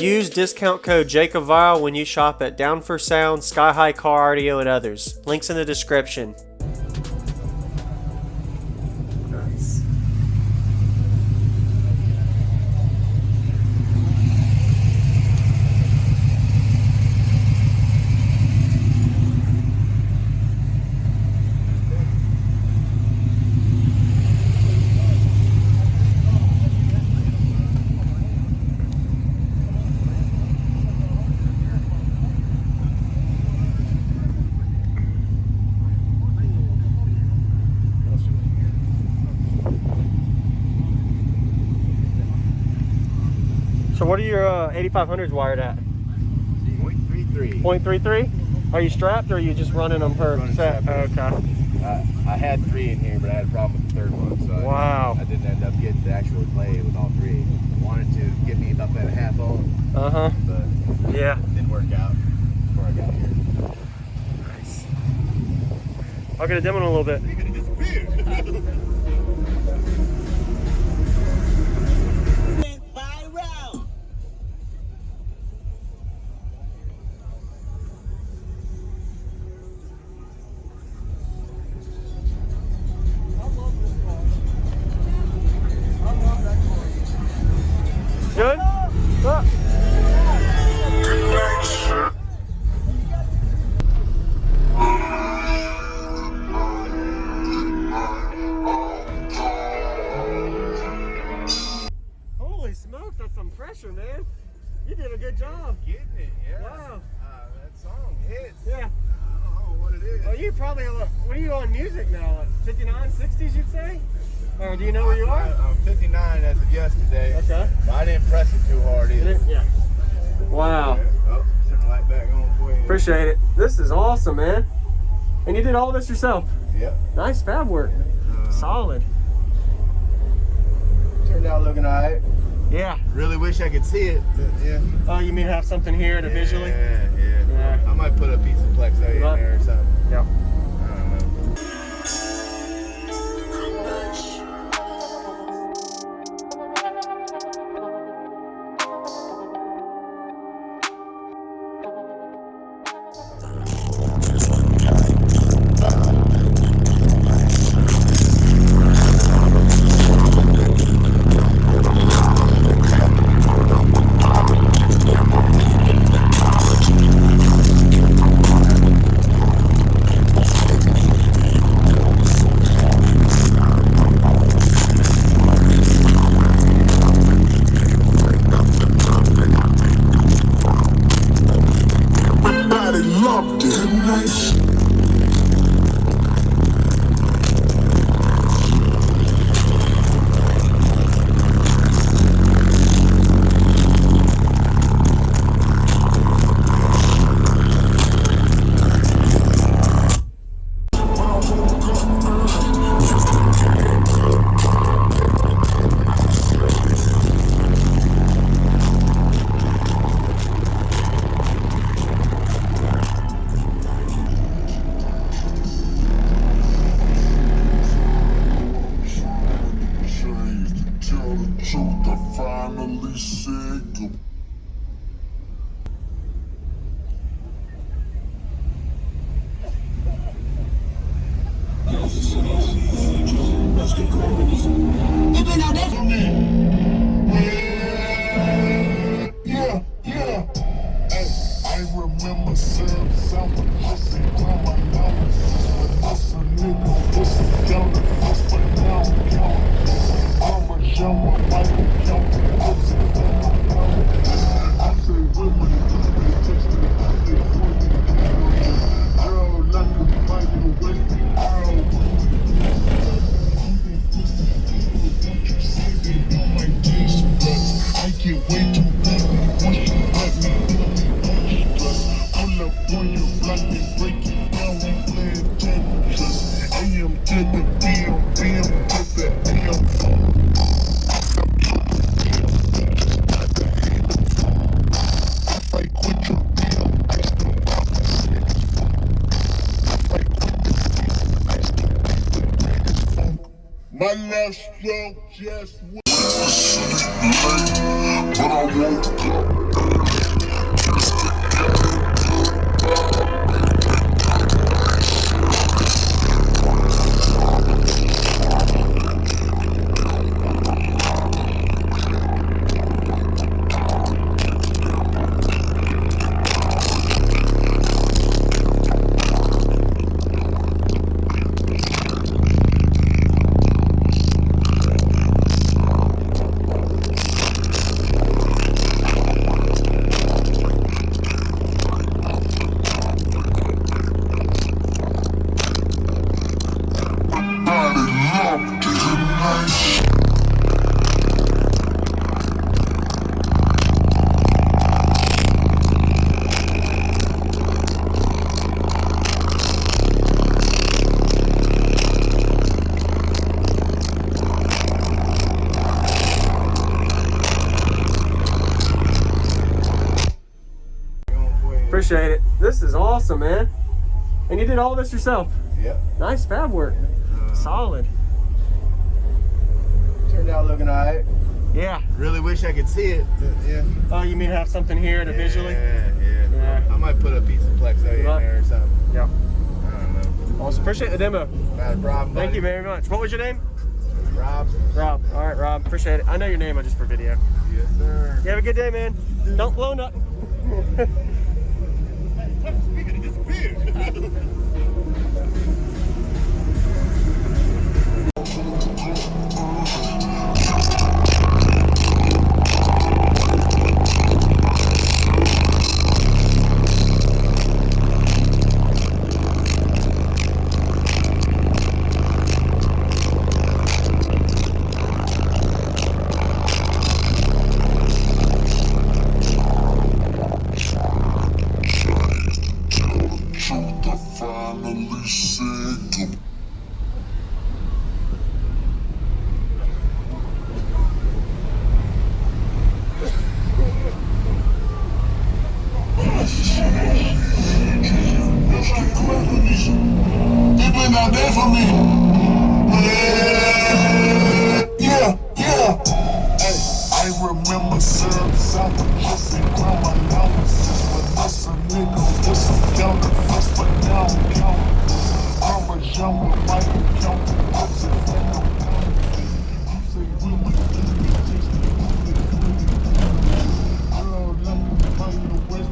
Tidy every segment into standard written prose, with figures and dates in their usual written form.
Use discount code JACOBVILE when you shop at Down for Sound, Sky High Car Audio, and others. Links in the description. Nice. So what are your 8500s wired at? 0.33. 0.33? Are you strapped or are you just running them per set? Okay. I had 3 in here, but I had a problem with the third one, so wow. I didn't end up getting to actually play with all 3. I wanted to get me up at a half ohm, but yeah, it didn't work out before I got here. Nice. I'll get a demo in a little bit. Good? Holy smokes, that's some pressure, man. You did a good job. Getting it, yeah. Wow. That song hits. Yeah. I don't know what it is. Oh, you probably, what are you on music now? 59, 60s, you'd say? Or do you know where you are? I'm 59 as of yesterday. Okay. But I didn't press it too hard either. Yeah. Wow. Oh, turn the light back on for you. Appreciate it. This is awesome, man. And you did all this yourself? Yep. Nice fab work. Solid. Turned out looking alright. Yeah. Really wish I could see it, but yeah. Oh, you mean have something here to visually? Yeah. I might put a piece of plexite in there or something. Yeah. I don't know. My last stroke just went. Appreciate it. This is awesome, man. And you did all this yourself? Yep. Nice fab work. Solid. Turned out looking alright. Yeah. Really wish I could see it, but yeah. Oh, you mean have something here to visually? Yeah. I might put a piece of plexo in there or something. Yeah. I don't know. Awesome. Appreciate the demo. Not a problem, buddy. Thank you very much. What was your name? Rob. Rob. All right, Rob. Appreciate it. I know your name, just for video. Yes, sir. You have a good day, man. Don't blow nothing. Not there for me. Yeah. I remember service out the pussy from my analysis. But that's a nigga, this is down the first, but now I'm counting. I was young with Michael counting. I said, I said, we would do girl, let me find the West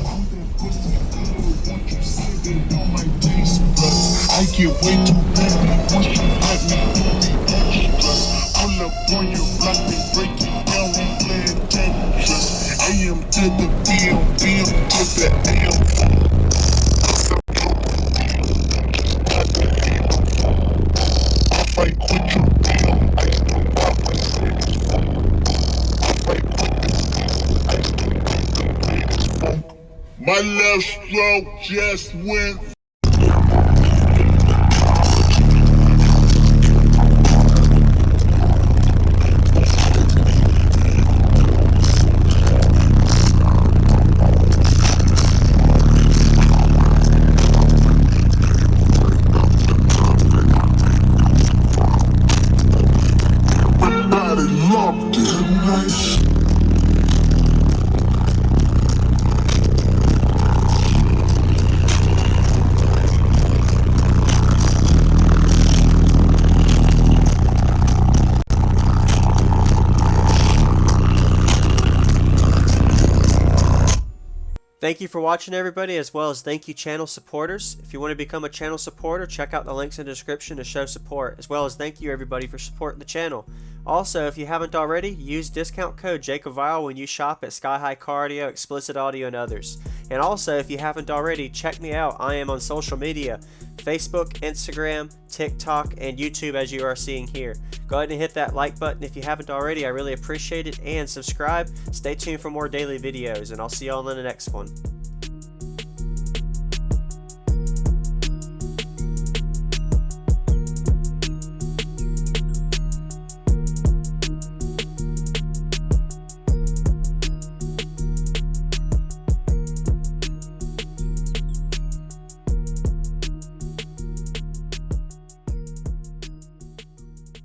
I'm that pussy good, what you said, they on my taste buds. I get way too busy once you let me do the extras. Pull up on your block and break it down, we playing Tetris. AM to the PM to the AM. I fight with your PM, I still got my city. I fight with the latest funk. My left stroke just went. Thank you for watching, everybody, as well as thank you channel supporters. If you want to become a channel supporter, check out the links in the description to show support, as well as thank you everybody for supporting the channel. Also, if you haven't already, use discount code JACOBVILE when you shop at Sky High Car Audio, Explicit Audio, and others. And also, if you haven't already, check me out. I am on social media, Facebook, Instagram, TikTok, and YouTube, as you are seeing here. Go ahead and hit that like button if you haven't already. I really appreciate it. And subscribe. Stay tuned for more daily videos, and I'll see you all in the next one.